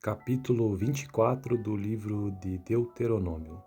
Capítulo 24 do livro de Deuteronômio.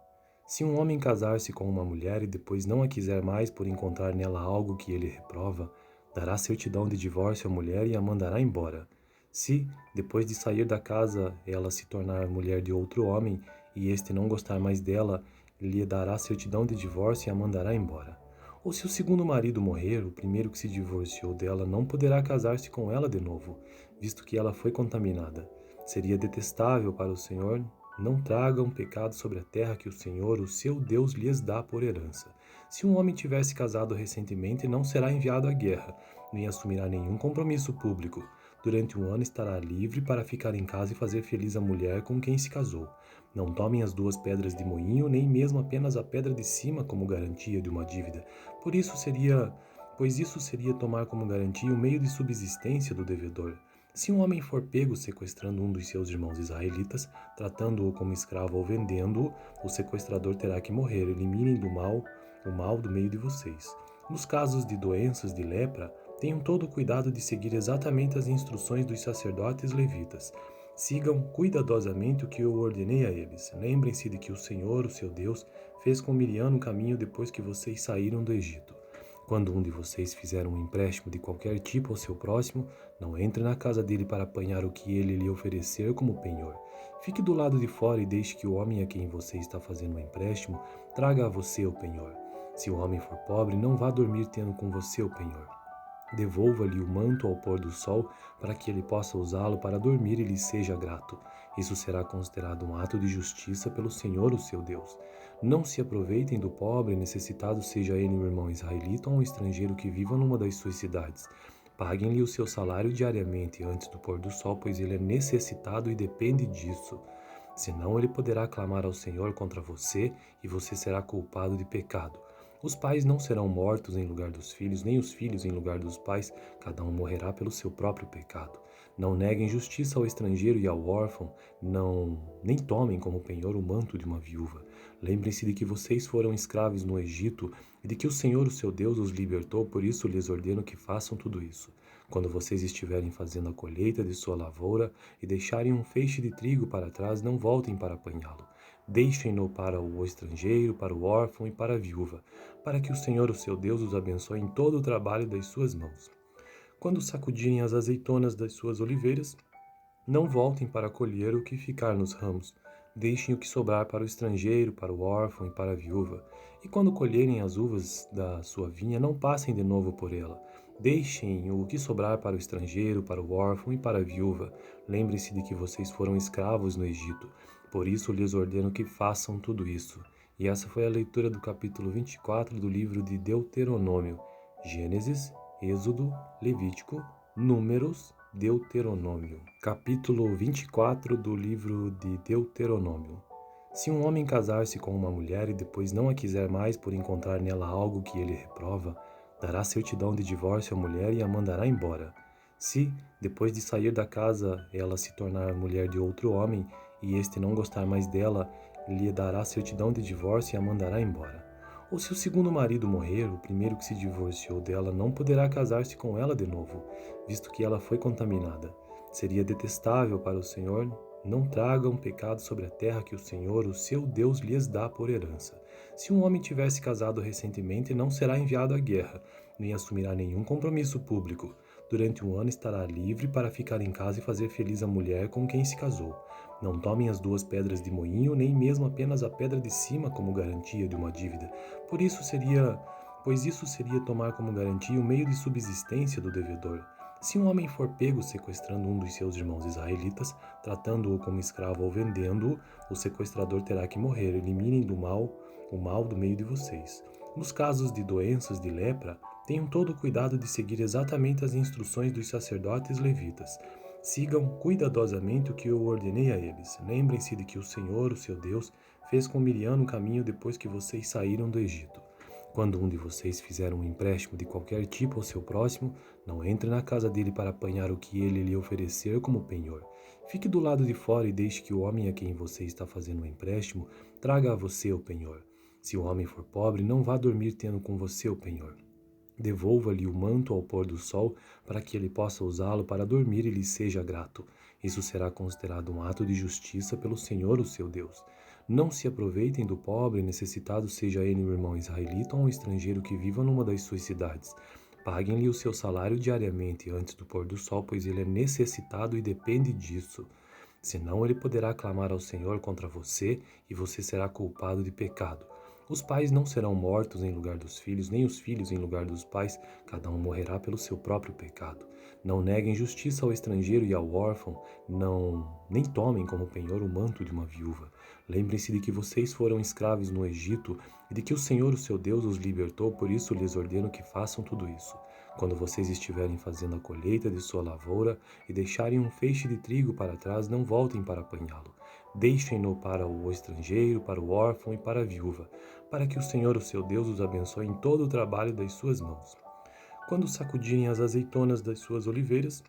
Se um homem casar-se com uma mulher e depois não a quiser mais por encontrar nela algo que ele reprova, dará certidão de divórcio à mulher e a mandará embora. Se, depois de sair da casa, ela se tornar mulher de outro homem e este não gostar mais dela, lhe dará certidão de divórcio e a mandará embora. Ou se o segundo marido morrer, o primeiro que se divorciou dela não poderá casar-se com ela de novo, visto que ela foi contaminada. Seria detestável para o Senhor. Não tragam pecado sobre a terra que o Senhor, o seu Deus, lhes dá por herança. Se um homem tivesse casado recentemente, não será enviado à guerra, nem assumirá nenhum compromisso público. Durante um ano estará livre para ficar em casa e fazer feliz a mulher com quem se casou. Não tomem as duas pedras de moinho, nem mesmo apenas a pedra de cima como garantia de uma dívida. Pois isso seria tomar como garantia o meio de subsistência do devedor. Se um homem for pego sequestrando um dos seus irmãos israelitas, tratando-o como escravo ou vendendo-o, o sequestrador terá que morrer. Eliminem o mal do meio de vocês. Nos casos de doenças de lepra, tenham todo o cuidado de seguir exatamente as instruções dos sacerdotes levitas. Sigam cuidadosamente o que eu ordenei a eles. Lembrem-se de que o Senhor, o seu Deus, fez com Miriam no caminho depois que vocês saíram do Egito. Quando um de vocês fizer um empréstimo de qualquer tipo ao seu próximo, não entre na casa dele para apanhar o que ele lhe oferecer como penhor. Fique do lado de fora e deixe que o homem a quem você está fazendo o empréstimo traga a você o penhor. Se o homem for pobre, não vá dormir tendo com você o penhor. Devolva-lhe o manto ao pôr do sol, para que ele possa usá-lo para dormir e lhe seja grato. Isso será considerado um ato de justiça pelo Senhor, o seu Deus. Não se aproveitem do pobre necessitado, seja ele um irmão israelita ou um estrangeiro que viva numa das suas cidades. Paguem-lhe o seu salário diariamente antes do pôr do sol, pois ele é necessitado e depende disso. Senão ele poderá clamar ao Senhor contra você e você será culpado de pecado. Os pais não serão mortos em lugar dos filhos, nem os filhos em lugar dos pais, cada um morrerá pelo seu próprio pecado. Não neguem justiça ao estrangeiro e ao órfão, nem tomem como penhor o manto de uma viúva. Lembrem-se de que vocês foram escravos no Egito e de que o Senhor, o seu Deus, os libertou, por isso lhes ordeno que façam tudo isso. Quando vocês estiverem fazendo a colheita de sua lavoura e deixarem um feixe de trigo para trás, não voltem para apanhá-lo. Deixem-no para o estrangeiro, para o órfão e para a viúva, para que o Senhor, o seu Deus, os abençoe em todo o trabalho das suas mãos. Quando sacudirem as azeitonas das suas oliveiras, não voltem para colher o que ficar nos ramos. Deixem o que sobrar para o estrangeiro, para o órfão e para a viúva. E quando colherem as uvas da sua vinha, não passem de novo por ela. Deixem o que sobrar para o estrangeiro, para o órfão e para a viúva. Lembrem-se de que vocês foram escravos no Egito. Por isso lhes ordeno que façam tudo isso. E essa foi a leitura do capítulo 24 do livro de Deuteronômio. Gênesis, Êxodo, Levítico, Números, Deuteronômio. Capítulo 24 do livro de Deuteronômio. Se um homem casar-se com uma mulher e depois não a quiser mais por encontrar nela algo que ele reprova, dará certidão de divórcio à mulher e a mandará embora. Se, depois de sair da casa, ela se tornar mulher de outro homem e este não gostar mais dela, lhe dará certidão de divórcio e a mandará embora. Ou se o segundo marido morrer, o primeiro que se divorciou dela não poderá casar-se com ela de novo, visto que ela foi contaminada. Seria detestável para o Senhor. Não tragam pecado sobre a terra que o Senhor, o seu Deus, lhes dá por herança. Se um homem tivesse casado recentemente, não será enviado à guerra, nem assumirá nenhum compromisso público. Durante um ano estará livre para ficar em casa e fazer feliz a mulher com quem se casou. Não tomem as duas pedras de moinho, nem mesmo apenas a pedra de cima como garantia de uma dívida. Pois isso seria tomar como garantia o meio de subsistência do devedor. Se um homem for pego sequestrando um dos seus irmãos israelitas, tratando-o como escravo ou vendendo-o, o sequestrador terá que morrer. Eliminem o mal do meio de vocês. Nos casos de doenças de lepra, tenham todo o cuidado de seguir exatamente as instruções dos sacerdotes levitas. Sigam cuidadosamente o que eu ordenei a eles. Lembrem-se de que o Senhor, o seu Deus, fez com Miriam no caminho depois que vocês saíram do Egito. Quando um de vocês fizer um empréstimo de qualquer tipo ao seu próximo, não entre na casa dele para apanhar o que ele lhe oferecer como penhor. Fique do lado de fora e deixe que o homem a quem você está fazendo o empréstimo traga a você o penhor. Se o homem for pobre, não vá dormir tendo com você o penhor. Devolva-lhe o manto ao pôr do sol, para que ele possa usá-lo para dormir e lhe seja grato. Isso será considerado um ato de justiça pelo Senhor, o seu Deus. Não se aproveitem do pobre e necessitado, seja ele um irmão israelita ou um estrangeiro que viva numa das suas cidades. Paguem-lhe o seu salário diariamente antes do pôr do sol, pois ele é necessitado e depende disso. Senão ele poderá clamar ao Senhor contra você e você será culpado de pecado. Os pais não serão mortos em lugar dos filhos, nem os filhos em lugar dos pais, cada um morrerá pelo seu próprio pecado. Não neguem justiça ao estrangeiro e ao órfão, nem tomem como penhor o manto de uma viúva. Lembrem-se de que vocês foram escravos no Egito e de que o Senhor, o seu Deus, os libertou, por isso lhes ordeno que façam tudo isso. Quando vocês estiverem fazendo a colheita de sua lavoura e deixarem um feixe de trigo para trás, não voltem para apanhá-lo. Deixem-no para o estrangeiro, para o órfão e para a viúva, para que o Senhor, o seu Deus, os abençoe em todo o trabalho das suas mãos. Quando sacudirem as azeitonas das suas oliveiras,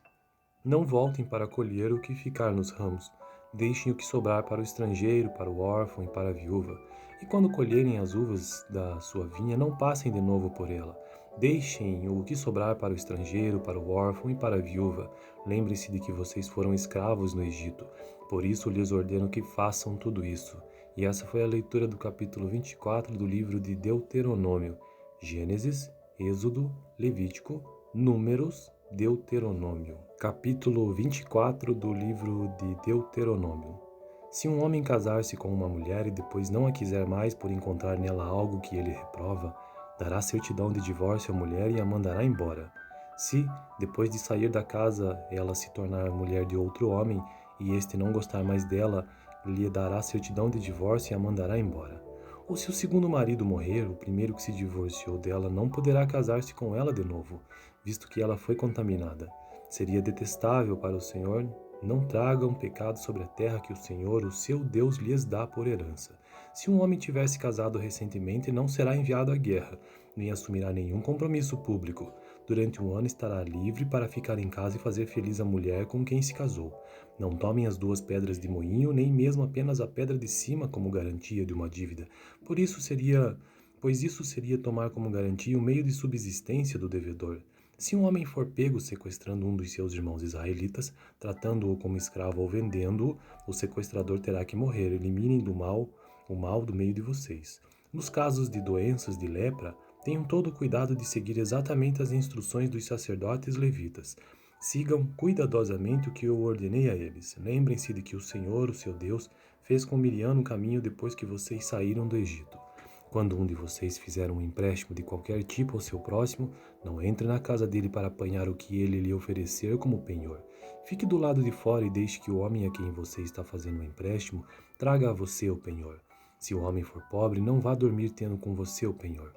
não voltem para colher o que ficar nos ramos. Deixem o que sobrar para o estrangeiro, para o órfão e para a viúva. E quando colherem as uvas da sua vinha, não passem de novo por ela. Deixem o que sobrar para o estrangeiro, para o órfão e para a viúva. Lembre-se de que vocês foram escravos no Egito. Por isso lhes ordeno que façam tudo isso. E essa foi a leitura do capítulo 24 do livro de Deuteronômio. Gênesis, Êxodo, Levítico, Números, Deuteronômio. Capítulo 24 do livro de Deuteronômio. Se um homem casar-se com uma mulher e depois não a quiser mais por encontrar nela algo que ele reprova, dará certidão de divórcio à mulher e a mandará embora. Se, depois de sair da casa, ela se tornar mulher de outro homem e este não gostar mais dela, lhe dará certidão de divórcio e a mandará embora. Ou se o segundo marido morrer, o primeiro que se divorciou dela não poderá casar-se com ela de novo, visto que ela foi contaminada. Seria detestável para o Senhor. Não tragam pecado sobre a terra que o Senhor, o seu Deus, lhes dá por herança. Se um homem tivesse casado recentemente, não será enviado à guerra, nem assumirá nenhum compromisso público. Durante um ano estará livre para ficar em casa e fazer feliz a mulher com quem se casou. Não tomem as duas pedras de moinho, nem mesmo apenas a pedra de cima como garantia de uma dívida. Pois isso seria tomar como garantia o meio de subsistência do devedor. Se um homem for pego sequestrando um dos seus irmãos israelitas, tratando-o como escravo ou vendendo-o, o sequestrador terá que morrer. Eliminem o mal do meio de vocês. Nos casos de doenças de lepra, tenham todo o cuidado de seguir exatamente as instruções dos sacerdotes levitas. Sigam cuidadosamente o que eu ordenei a eles. Lembrem-se de que o Senhor, o seu Deus, fez com Miriam no caminho depois que vocês saíram do Egito. Quando um de vocês fizer um empréstimo de qualquer tipo ao seu próximo, não entre na casa dele para apanhar o que ele lhe oferecer como penhor. Fique do lado de fora e deixe que o homem a quem você está fazendo o empréstimo traga a você o penhor. Se o homem for pobre, não vá dormir tendo com você o penhor.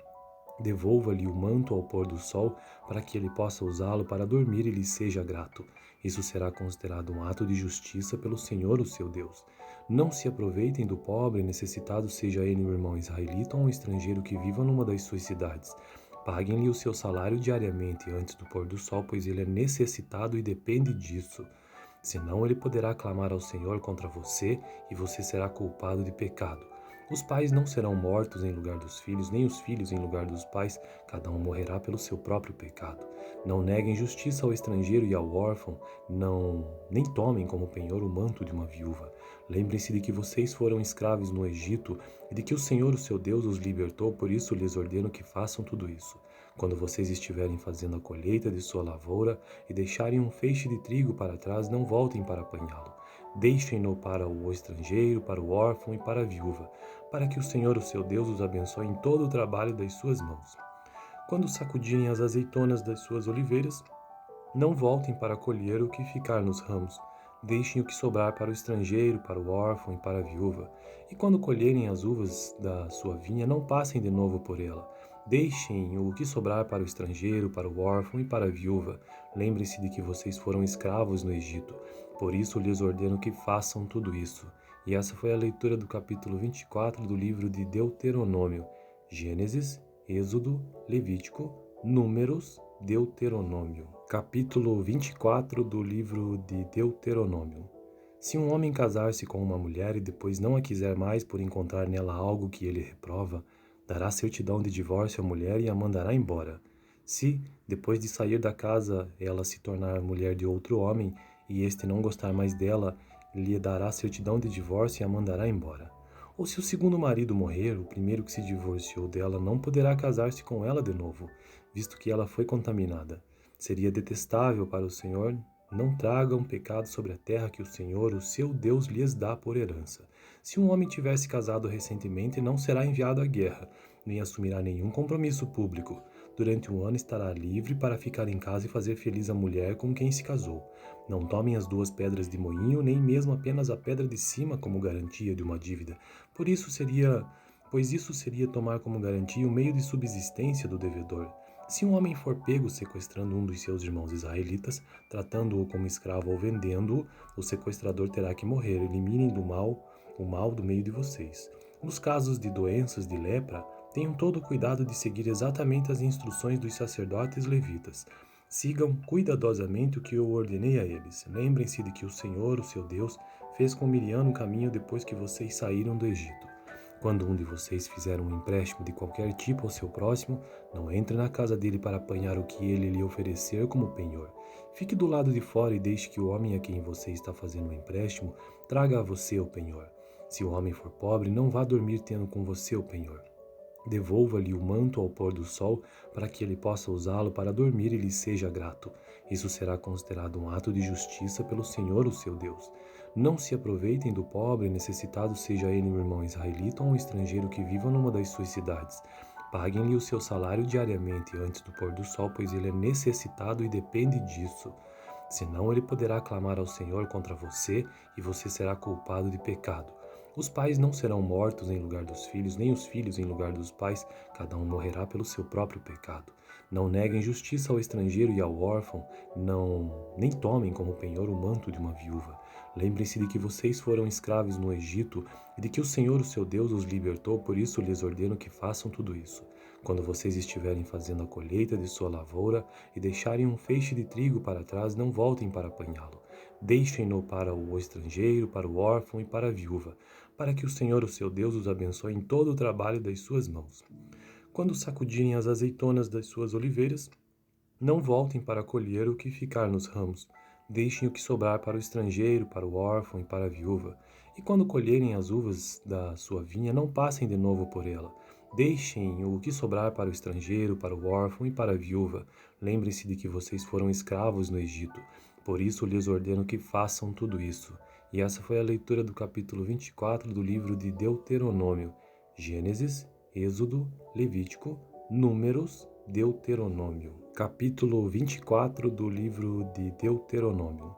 Devolva-lhe o manto ao pôr do sol para que ele possa usá-lo para dormir e lhe seja grato. Isso será considerado um ato de justiça pelo Senhor, o seu Deus. Não se aproveitem do pobre e necessitado, seja ele um irmão israelita ou um estrangeiro que viva numa das suas cidades. Paguem-lhe o seu salário diariamente antes do pôr do sol, pois ele é necessitado e depende disso. Senão ele poderá clamar ao Senhor contra você e você será culpado de pecado. Os pais não serão mortos em lugar dos filhos, nem os filhos em lugar dos pais, cada um morrerá pelo seu próprio pecado. Não neguem justiça ao estrangeiro e ao órfão, nem tomem como penhor o manto de uma viúva. Lembrem-se de que vocês foram escravos no Egito e de que o Senhor, o seu Deus, os libertou, por isso lhes ordeno que façam tudo isso. Quando vocês estiverem fazendo a colheita de sua lavoura e deixarem um feixe de trigo para trás, não voltem para apanhá-lo. Deixem-no para o estrangeiro, para o órfão e para a viúva, para que o Senhor, o seu Deus, os abençoe em todo o trabalho das suas mãos. Quando sacudirem as azeitonas das suas oliveiras, não voltem para colher o que ficar nos ramos. Deixem o que sobrar para o estrangeiro, para o órfão e para a viúva. E quando colherem as uvas da sua vinha, não passem de novo por ela. Deixem o que sobrar para o estrangeiro, para o órfão e para a viúva. Lembrem-se de que vocês foram escravos no Egito. Por isso lhes ordeno que façam tudo isso. E essa foi a leitura do capítulo 24 do livro de Deuteronômio. Gênesis, Êxodo, Levítico, Números, Deuteronômio. Capítulo 24 do livro de Deuteronômio. Se um homem casar-se com uma mulher e depois não a quiser mais por encontrar nela algo que ele reprova, dará certidão de divórcio à mulher e a mandará embora. Se, depois de sair da casa, ela se tornar mulher de outro homem e este não gostar mais dela, lhe dará certidão de divórcio e a mandará embora. Ou se o segundo marido morrer, o primeiro que se divorciou dela não poderá casar-se com ela de novo, visto que ela foi contaminada. Seria detestável para o Senhor. Não tragam pecado sobre a terra que o Senhor, o seu Deus, lhes dá por herança. Se um homem tivesse casado recentemente, não será enviado à guerra, nem assumirá nenhum compromisso público. Durante um ano estará livre para ficar em casa e fazer feliz a mulher com quem se casou. Não tomem as duas pedras de moinho, nem mesmo apenas a pedra de cima como garantia de uma dívida. Pois isso seria tomar como garantia o meio de subsistência do devedor. Se um homem for pego sequestrando um dos seus irmãos israelitas, tratando-o como escravo ou vendendo-o, o sequestrador terá que morrer. Eliminem o mal do meio de vocês. Nos casos de doenças de lepra, tenham todo o cuidado de seguir exatamente as instruções dos sacerdotes levitas. Sigam cuidadosamente o que eu ordenei a eles. Lembrem-se de que o Senhor, o seu Deus, fez com Miriam no caminho depois que vocês saíram do Egito. Quando um de vocês fizer um empréstimo de qualquer tipo ao seu próximo, não entre na casa dele para apanhar o que ele lhe oferecer como penhor. Fique do lado de fora e deixe que o homem a quem você está fazendo o empréstimo traga a você o penhor. Se o homem for pobre, não vá dormir tendo com você o penhor. Devolva-lhe o manto ao pôr do sol, para que ele possa usá-lo para dormir e lhe seja grato. Isso será considerado um ato de justiça pelo Senhor, o seu Deus. Não se aproveitem do pobre e necessitado, seja ele um irmão israelita ou um estrangeiro que viva numa das suas cidades. Paguem-lhe o seu salário diariamente antes do pôr do sol, pois ele é necessitado e depende disso. Senão ele poderá clamar ao Senhor contra você e você será culpado de pecado. Os pais não serão mortos em lugar dos filhos, nem os filhos em lugar dos pais, cada um morrerá pelo seu próprio pecado. Não neguem justiça ao estrangeiro e ao órfão, nem tomem como penhor o manto de uma viúva. Lembrem-se de que vocês foram escravos no Egito e de que o Senhor, o seu Deus, os libertou, por isso lhes ordeno que façam tudo isso. Quando vocês estiverem fazendo a colheita de sua lavoura e deixarem um feixe de trigo para trás, não voltem para apanhá-lo. Deixem-no para o estrangeiro, para o órfão e para a viúva, para que o Senhor, o seu Deus, os abençoe em todo o trabalho das suas mãos. Quando sacudirem as azeitonas das suas oliveiras, não voltem para colher o que ficar nos ramos. Deixem o que sobrar para o estrangeiro, para o órfão e para a viúva. E quando colherem as uvas da sua vinha, não passem de novo por ela. Deixem o que sobrar para o estrangeiro, para o órfão e para a viúva. Lembrem-se de que vocês foram escravos no Egito. Por isso lhes ordeno que façam tudo isso. E essa foi a leitura do capítulo 24 do livro de Deuteronômio. Gênesis, Êxodo, Levítico, Números, Deuteronômio. Capítulo 24 do livro de Deuteronômio.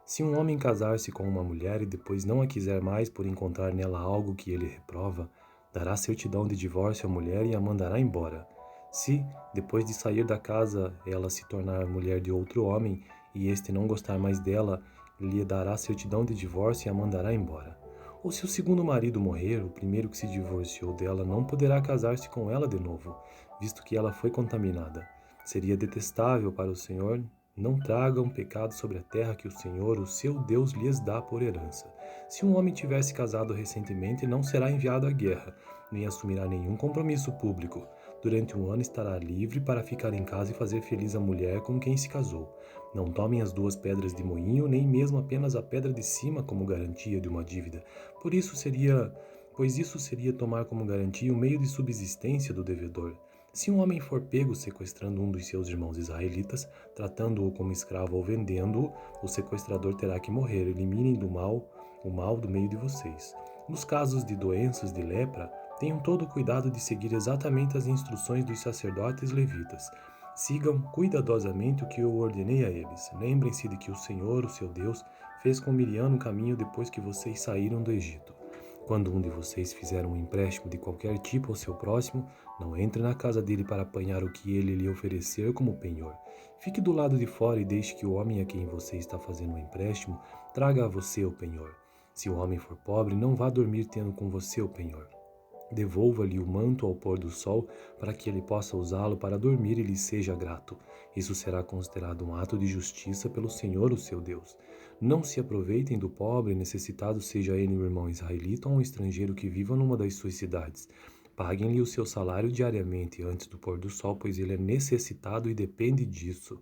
Se um homem casar-se com uma mulher e depois não a quiser mais por encontrar nela algo que ele reprova, dará certidão de divórcio à mulher e a mandará embora. Se, depois de sair da casa, ela se tornar mulher de outro homem e este não gostar mais dela, lhe dará certidão de divórcio e a mandará embora. Ou se o segundo marido morrer, o primeiro que se divorciou dela não poderá casar-se com ela de novo, visto que ela foi contaminada. Seria detestável para o Senhor. Não tragam pecado sobre a terra que o Senhor, o seu Deus, lhes dá por herança. Se um homem tivesse casado recentemente, não será enviado à guerra, nem assumirá nenhum compromisso público. Durante um ano estará livre para ficar em casa e fazer feliz a mulher com quem se casou. Não tomem as duas pedras de moinho, nem mesmo apenas a pedra de cima como garantia de uma dívida. Pois isso seria tomar como garantia o meio de subsistência do devedor. Se um homem for pego sequestrando um dos seus irmãos israelitas, tratando-o como escravo ou vendendo-o, o sequestrador terá que morrer. Eliminem o mal do meio de vocês. Nos casos de doenças de lepra, tenham todo o cuidado de seguir exatamente as instruções dos sacerdotes levitas. Sigam cuidadosamente o que eu ordenei a eles. Lembrem-se de que o Senhor, o seu Deus, fez com Miriam no caminho depois que vocês saíram do Egito. Quando um de vocês fizer um empréstimo de qualquer tipo ao seu próximo, não entre na casa dele para apanhar o que ele lhe oferecer como penhor. Fique do lado de fora e deixe que o homem a quem você está fazendo o empréstimo traga a você o penhor. Se o homem for pobre, não vá dormir tendo com você o penhor. Devolva-lhe o manto ao pôr do sol, para que ele possa usá-lo para dormir e lhe seja grato. Isso será considerado um ato de justiça pelo Senhor, o seu Deus. Não se aproveitem do pobre e necessitado, seja ele um irmão israelita ou um estrangeiro que viva numa das suas cidades. Paguem-lhe o seu salário diariamente antes do pôr do sol, pois ele é necessitado e depende disso.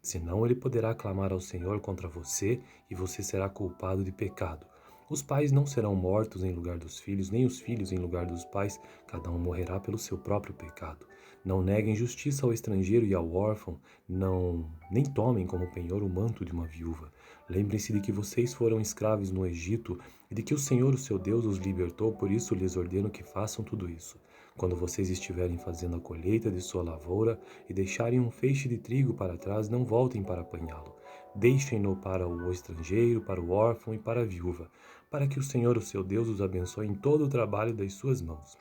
Senão ele poderá clamar ao Senhor contra você e você será culpado de pecado. Os pais não serão mortos em lugar dos filhos, nem os filhos em lugar dos pais, cada um morrerá pelo seu próprio pecado. Não neguem justiça ao estrangeiro e ao órfão, nem tomem como penhor o manto de uma viúva. Lembrem-se de que vocês foram escravos no Egito e de que o Senhor, o seu Deus, os libertou, por isso lhes ordeno que façam tudo isso. Quando vocês estiverem fazendo a colheita de sua lavoura e deixarem um feixe de trigo para trás, não voltem para apanhá-lo. Deixem-no para o estrangeiro, para o órfão e para a viúva, para que o Senhor, o seu Deus, os abençoe em todo o trabalho das suas mãos.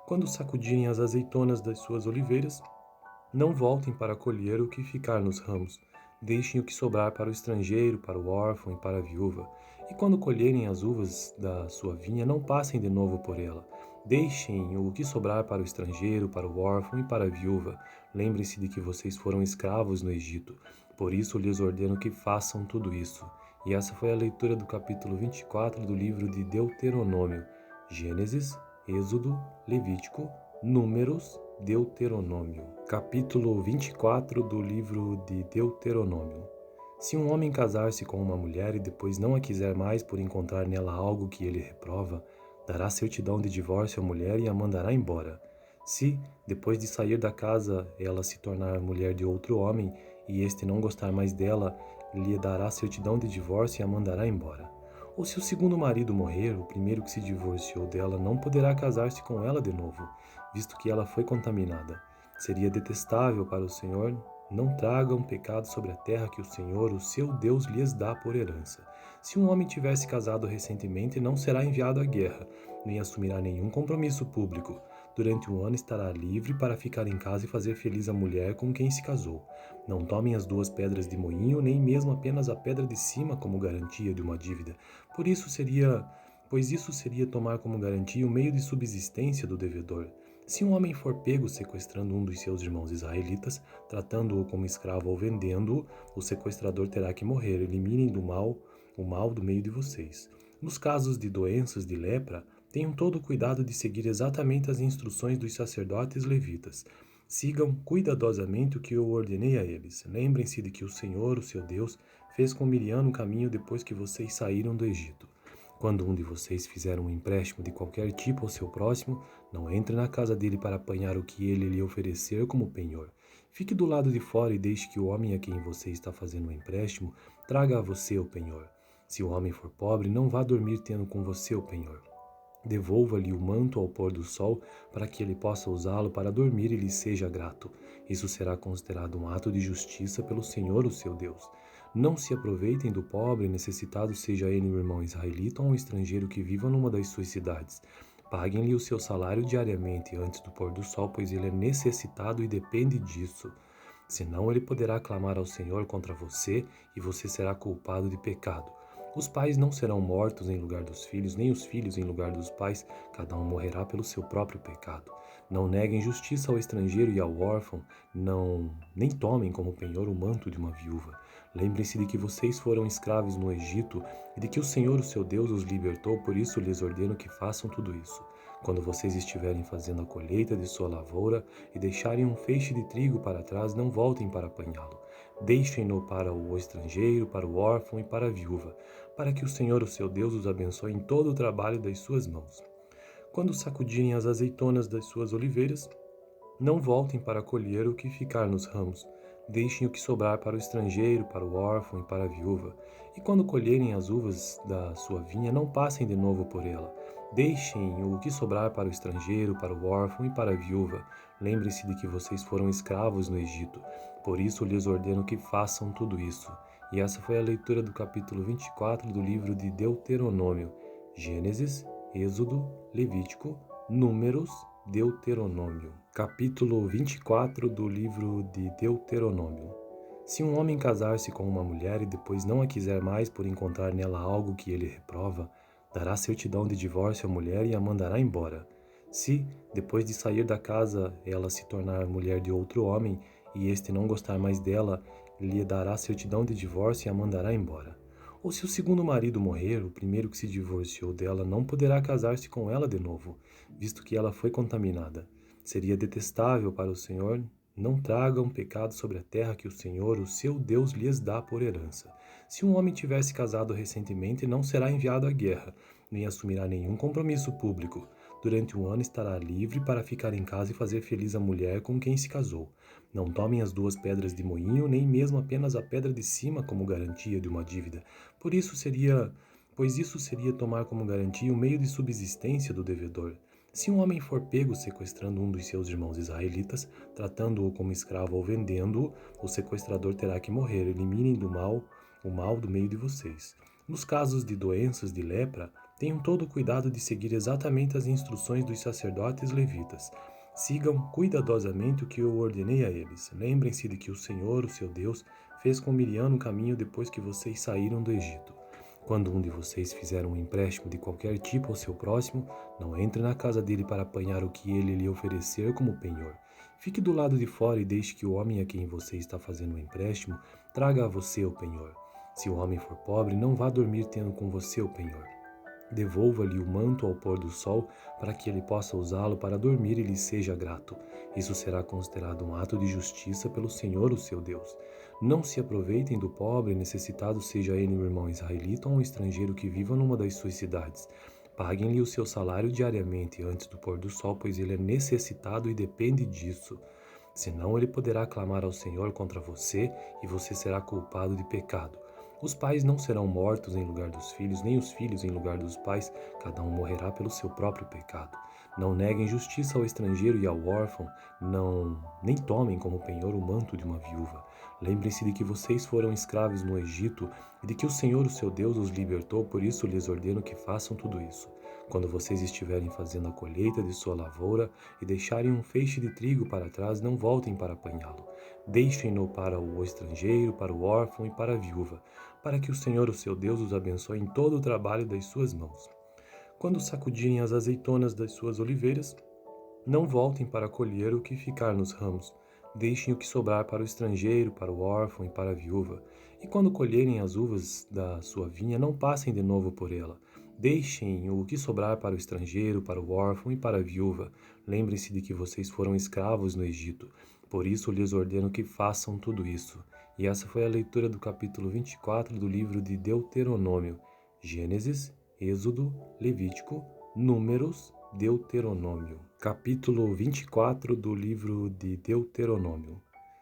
Quando sacudirem as azeitonas das suas oliveiras, não voltem para colher o que ficar nos ramos. Deixem o que sobrar para o estrangeiro, para o órfão e para a viúva. E quando colherem as uvas da sua vinha, não passem de novo por ela. Deixem o que sobrar para o estrangeiro, para o órfão e para a viúva. Lembrem-se de que vocês foram escravos no Egito. Por isso lhes ordeno que façam tudo isso. E essa foi a leitura do capítulo 24 do livro de Deuteronômio. Gênesis, Êxodo, Levítico, Números, Deuteronômio. Capítulo 24 do livro de Deuteronômio. Se um homem casar-se com uma mulher e depois não a quiser mais por encontrar nela algo que ele reprova, dará certidão de divórcio à mulher e a mandará embora. Se, depois de sair da casa, ela se tornar mulher de outro homem e este não gostar mais dela, lhe dará certidão de divórcio e a mandará embora. Ou se o segundo marido morrer, o primeiro que se divorciou dela não poderá casar-se com ela de novo, visto que ela foi contaminada. Seria detestável para o Senhor. Não tragam pecado sobre a terra que o Senhor, o seu Deus, lhes dá por herança. Se um homem tivesse casado recentemente, não será enviado à guerra, nem assumirá nenhum compromisso público. Durante um ano estará livre para ficar em casa e fazer feliz a mulher com quem se casou. Não tomem as duas pedras de moinho, nem mesmo apenas a pedra de cima como garantia de uma dívida. Pois isso seria tomar como garantia o meio de subsistência do devedor. Se um homem for pego sequestrando um dos seus irmãos israelitas, tratando-o como escravo ou vendendo-o, o sequestrador terá que morrer. Eliminem o mal do meio de vocês. Nos casos de doenças de lepra, tenham todo o cuidado de seguir exatamente as instruções dos sacerdotes levitas. Sigam cuidadosamente o que eu ordenei a eles. Lembrem-se de que o Senhor, o seu Deus, fez com Miriam no caminho depois que vocês saíram do Egito. Quando um de vocês fizer um empréstimo de qualquer tipo ao seu próximo, não entre na casa dele para apanhar o que ele lhe oferecer como penhor. Fique do lado de fora e deixe que o homem a quem você está fazendo o empréstimo traga a você o penhor. Se o homem for pobre, não vá dormir tendo com você o penhor. Devolva-lhe o manto ao pôr do sol para que ele possa usá-lo para dormir e lhe seja grato. Isso será considerado um ato de justiça pelo Senhor, o seu Deus. Não se aproveitem do pobre e necessitado, seja ele um irmão israelita ou um estrangeiro que viva numa das suas cidades. Paguem-lhe o seu salário diariamente antes do pôr do sol, pois ele é necessitado e depende disso. Senão ele poderá clamar ao Senhor contra você e você será culpado de pecado. Os pais não serão mortos em lugar dos filhos, nem os filhos em lugar dos pais, cada um morrerá pelo seu próprio pecado. Não neguem justiça ao estrangeiro e ao órfão, nem tomem como penhor o manto de uma viúva. Lembrem-se de que vocês foram escravos no Egito e de que o Senhor, o seu Deus, os libertou, por isso lhes ordeno que façam tudo isso. Quando vocês estiverem fazendo a colheita de sua lavoura e deixarem um feixe de trigo para trás, não voltem para apanhá-lo. Deixem-no para o estrangeiro, para o órfão e para a viúva, para que o Senhor, o seu Deus, os abençoe em todo o trabalho das suas mãos. Quando sacudirem as azeitonas das suas oliveiras, não voltem para colher o que ficar nos ramos. Deixem o que sobrar para o estrangeiro, para o órfão e para a viúva. E quando colherem as uvas da sua vinha, não passem de novo por ela. Deixem o que sobrar para o estrangeiro, para o órfão e para a viúva. Lembrem-se de que vocês foram escravos no Egito. Por isso lhes ordeno que façam tudo isso. E essa foi a leitura do capítulo 24 do livro de Deuteronômio. Gênesis, Êxodo, Levítico, Números, Deuteronômio. Capítulo 24 do livro de Deuteronômio. Se um homem casar-se com uma mulher e depois não a quiser mais por encontrar nela algo que ele reprova, dará certidão de divórcio à mulher e a mandará embora. Se, depois de sair da casa, ela se tornar mulher de outro homem e este não gostar mais dela, lhe dará certidão de divórcio e a mandará embora. Ou se o segundo marido morrer, o primeiro que se divorciou dela não poderá casar-se com ela de novo, visto que ela foi contaminada. Seria detestável para o Senhor. Não tragam pecado sobre a terra que o Senhor, o seu Deus, lhes dá por herança. Se um homem tivesse casado recentemente, não será enviado à guerra, nem assumirá nenhum compromisso público. Durante um ano estará livre para ficar em casa e fazer feliz a mulher com quem se casou. Não tomem as duas pedras de moinho, nem mesmo apenas a pedra de cima como garantia de uma dívida. Pois isso seria tomar como garantia o meio de subsistência do devedor. Se um homem for pego sequestrando um dos seus irmãos israelitas, tratando-o como escravo ou vendendo-o, o sequestrador terá que morrer. Eliminem o mal do meio de vocês. Nos casos de doenças de lepra, tenham todo o cuidado de seguir exatamente as instruções dos sacerdotes levitas. Sigam cuidadosamente o que eu ordenei a eles. Lembrem-se de que o Senhor, o seu Deus, fez com Miriam no caminho depois que vocês saíram do Egito. Quando um de vocês fizer um empréstimo de qualquer tipo ao seu próximo, não entre na casa dele para apanhar o que ele lhe oferecer como penhor. Fique do lado de fora e deixe que o homem a quem você está fazendo o empréstimo traga a você o penhor. Se o homem for pobre, não vá dormir tendo com você o penhor. Devolva-lhe o manto ao pôr do sol, para que ele possa usá-lo para dormir e lhe seja grato. Isso será considerado um ato de justiça pelo Senhor, o seu Deus. Não se aproveitem do pobre e necessitado, seja ele um irmão israelita ou um estrangeiro que viva numa das suas cidades. Paguem-lhe o seu salário diariamente antes do pôr do sol, pois ele é necessitado e depende disso. Senão ele poderá clamar ao Senhor contra você e você será culpado de pecado. Os pais não serão mortos em lugar dos filhos, nem os filhos em lugar dos pais, cada um morrerá pelo seu próprio pecado. Não neguem justiça ao estrangeiro e ao órfão, nem tomem como penhor o manto de uma viúva. Lembrem-se de que vocês foram escravos no Egito e de que o Senhor, o seu Deus, os libertou, por isso lhes ordeno que façam tudo isso. Quando vocês estiverem fazendo a colheita de sua lavoura e deixarem um feixe de trigo para trás, não voltem para apanhá-lo. Deixem-no para o estrangeiro, para o órfão e para a viúva, para que o Senhor, o seu Deus, os abençoe em todo o trabalho das suas mãos. Quando sacudirem as azeitonas das suas oliveiras, não voltem para colher o que ficar nos ramos. Deixem o que sobrar para o estrangeiro, para o órfão e para a viúva. E quando colherem as uvas da sua vinha, não passem de novo por ela. Deixem o que sobrar para o estrangeiro, para o órfão e para a viúva. Lembrem-se de que vocês foram escravos no Egito. Por isso lhes ordeno que façam tudo isso. E essa foi a leitura do capítulo 24 do livro de Deuteronômio. Gênesis, Êxodo, Levítico, Números, Deuteronômio. Capítulo 24 do livro de Deuteronômio.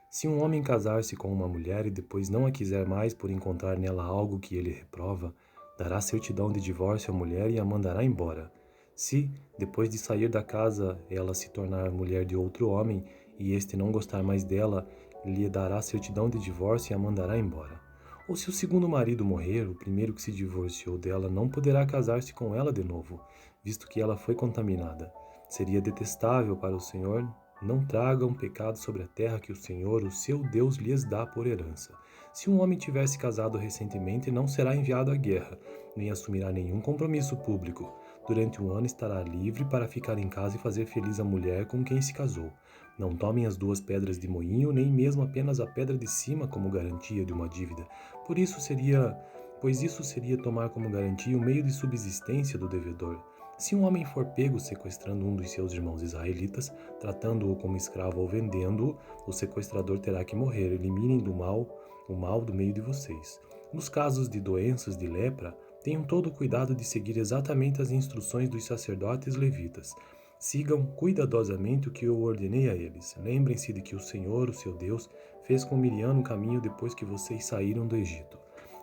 Se um homem casar-se com uma mulher e depois não a quiser mais por encontrar nela algo que ele reprova, dará certidão de divórcio à mulher e a mandará embora. Se, depois de sair da casa, ela se tornar mulher de outro homem e este não gostar mais dela, lhe dará certidão de divórcio e a mandará embora. Ou se o segundo marido morrer, o primeiro que se divorciou dela não poderá casar-se com ela de novo, visto que ela foi contaminada. Seria detestável para o Senhor. Não tragam pecado sobre a terra que o Senhor, o seu Deus, lhes dá por herança. Se um homem tivesse casado recentemente, não será enviado à guerra, nem assumirá nenhum compromisso público. Durante um ano estará livre para ficar em casa e fazer feliz a mulher com quem se casou. Não tomem as duas pedras de moinho, nem mesmo apenas a pedra de cima como garantia de uma dívida. Pois isso seria tomar como garantia o meio de subsistência do devedor. Se um homem for pego sequestrando um dos seus irmãos israelitas, tratando-o como escravo ou vendendo-o, o sequestrador terá que morrer. Eliminem o mal do meio de vocês. Nos casos de doenças de lepra, tenham todo o cuidado de seguir exatamente as instruções dos sacerdotes levitas. Sigam cuidadosamente o que eu ordenei a eles. Lembrem-se de que o Senhor, o seu Deus, fez com Miriam no caminho depois que vocês saíram do Egito.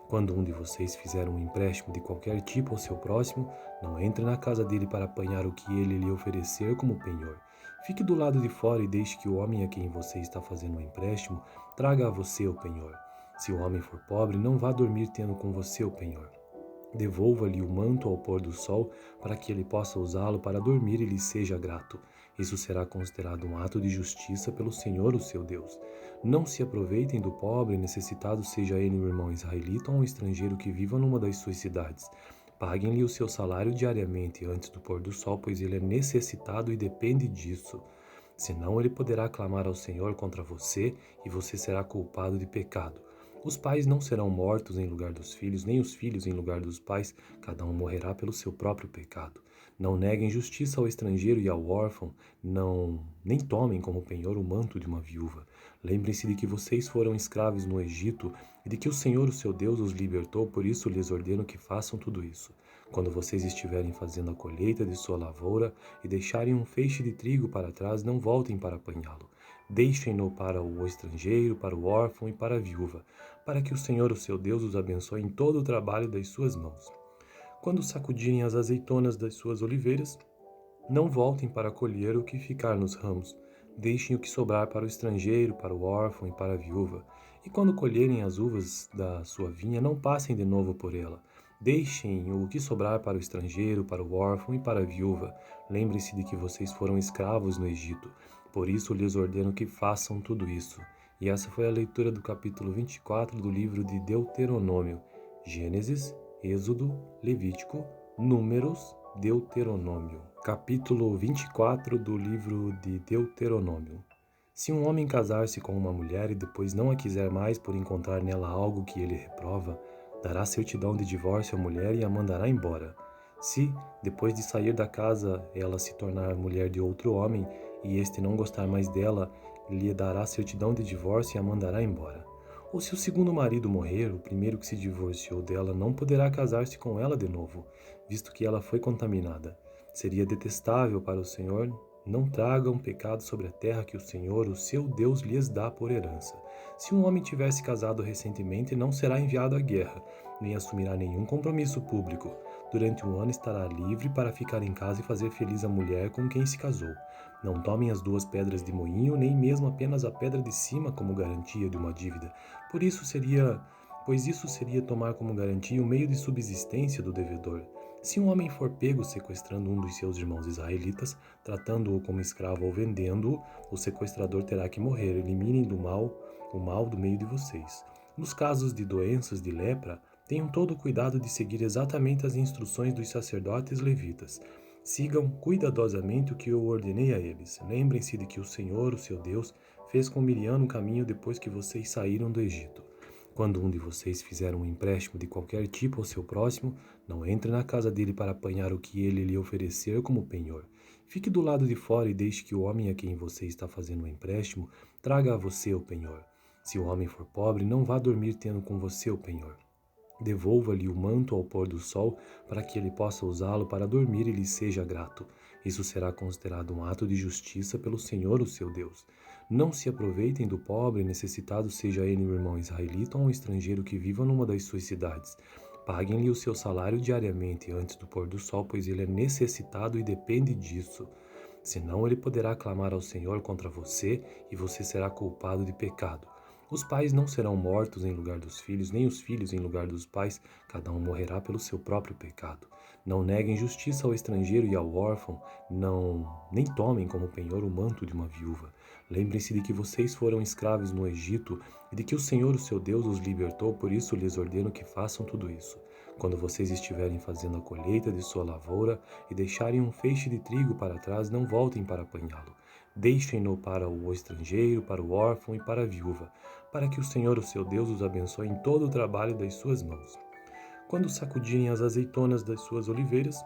Quando um de vocês fizer um empréstimo de qualquer tipo ao seu próximo, não entre na casa dele para apanhar o que ele lhe oferecer como penhor. Fique do lado de fora e deixe que o homem a quem você está fazendo o empréstimo traga a você o penhor. Se o homem for pobre, não vá dormir tendo com você o penhor. Devolva-lhe o manto ao pôr do sol, para que ele possa usá-lo para dormir e lhe seja grato. Isso será considerado um ato de justiça pelo Senhor, o seu Deus. Não se aproveitem do pobre e necessitado, seja ele um irmão israelita ou um estrangeiro que viva numa das suas cidades. Paguem-lhe o seu salário diariamente antes do pôr do sol, pois ele é necessitado e depende disso. Senão ele poderá clamar ao Senhor contra você e você será culpado de pecado. Os pais não serão mortos em lugar dos filhos, nem os filhos em lugar dos pais, cada um morrerá pelo seu próprio pecado. Não neguem justiça ao estrangeiro e ao órfão, nem tomem como penhor o manto de uma viúva. Lembrem-se de que vocês foram escravos no Egito e de que o Senhor, o seu Deus, os libertou, por isso lhes ordeno que façam tudo isso. Quando vocês estiverem fazendo a colheita de sua lavoura e deixarem um feixe de trigo para trás, não voltem para apanhá-lo. Deixem-no para o estrangeiro, para o órfão e para a viúva, para que o Senhor, o seu Deus, os abençoe em todo o trabalho das suas mãos. Quando sacudirem as azeitonas das suas oliveiras, não voltem para colher o que ficar nos ramos. Deixem o que sobrar para o estrangeiro, para o órfão e para a viúva. E quando colherem as uvas da sua vinha, não passem de novo por ela. Deixem o que sobrar para o estrangeiro, para o órfão e para a viúva. Lembre-se de que vocês foram escravos no Egito. Por isso lhes ordeno que façam tudo isso. E essa foi a leitura do capítulo 24 do livro de Deuteronômio. Gênesis, Êxodo, Levítico, Números, Deuteronômio. Capítulo 24 do livro de Deuteronômio. Se um homem casar-se com uma mulher e depois não a quiser mais por encontrar nela algo que ele reprova, dará certidão de divórcio à mulher e a mandará embora. Se, depois de sair da casa, ela se tornar mulher de outro homem e este não gostar mais dela, lhe dará certidão de divórcio e a mandará embora. Ou se o segundo marido morrer, o primeiro que se divorciou dela não poderá casar-se com ela de novo, visto que ela foi contaminada. Seria detestável para o Senhor. Não tragam pecado sobre a terra que o Senhor, o seu Deus, lhes dá por herança. Se um homem tivesse casado recentemente, não será enviado à guerra, nem assumirá nenhum compromisso público. Durante um ano estará livre para ficar em casa e fazer feliz a mulher com quem se casou. Não tomem as duas pedras de moinho, nem mesmo apenas a pedra de cima como garantia de uma dívida. Pois isso seria tomar como garantia o meio de subsistência do devedor. Se um homem for pego sequestrando um dos seus irmãos israelitas, tratando-o como escravo ou vendendo-o, o sequestrador terá que morrer. Eliminem o mal do meio de vocês. Nos casos de doenças de lepra, tenham todo o cuidado de seguir exatamente as instruções dos sacerdotes levitas. Sigam cuidadosamente o que eu ordenei a eles. Lembrem-se de que o Senhor, o seu Deus, fez com Miriam no caminho depois que vocês saíram do Egito. Quando um de vocês fizer um empréstimo de qualquer tipo ao seu próximo, não entre na casa dele para apanhar o que ele lhe oferecer como penhor. Fique do lado de fora e deixe que o homem a quem você está fazendo o empréstimo traga a você o penhor. Se o homem for pobre, não vá dormir tendo com você o penhor. Devolva-lhe o manto ao pôr do sol para que ele possa usá-lo para dormir e lhe seja grato. Isso será considerado um ato de justiça pelo Senhor, o seu Deus. Não se aproveitem do pobre e necessitado, seja ele um irmão israelita ou um estrangeiro que viva numa das suas cidades. Paguem-lhe o seu salário diariamente antes do pôr do sol, pois ele é necessitado e depende disso. Senão ele poderá clamar ao Senhor contra você e você será culpado de pecado. Os pais não serão mortos em lugar dos filhos, nem os filhos em lugar dos pais, cada um morrerá pelo seu próprio pecado. Não neguem justiça ao estrangeiro e ao órfão, nem tomem como penhor o manto de uma viúva. Lembrem-se de que vocês foram escravos no Egito e de que o Senhor, o seu Deus, os libertou, por isso lhes ordeno que façam tudo isso. Quando vocês estiverem fazendo a colheita de sua lavoura e deixarem um feixe de trigo para trás, não voltem para apanhá-lo. Deixem-no para o estrangeiro, para o órfão e para a viúva, para que o Senhor, o seu Deus, os abençoe em todo o trabalho das suas mãos. Quando sacudirem as azeitonas das suas oliveiras,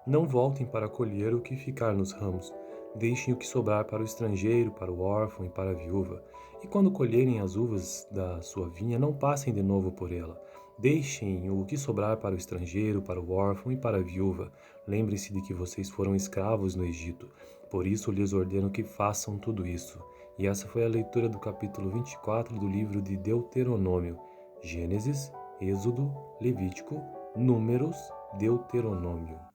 não voltem para colher o que ficar nos ramos. Deixem o que sobrar para o estrangeiro, para o órfão e para a viúva. E quando colherem as uvas da sua vinha, não passem de novo por ela. Deixem o que sobrar para o estrangeiro, para o órfão e para a viúva. Lembrem-se de que vocês foram escravos no Egito. Por isso lhes ordeno que façam tudo isso. E essa foi a leitura do capítulo 24 do livro de Deuteronômio. Gênesis, Êxodo, Levítico, Números, Deuteronômio.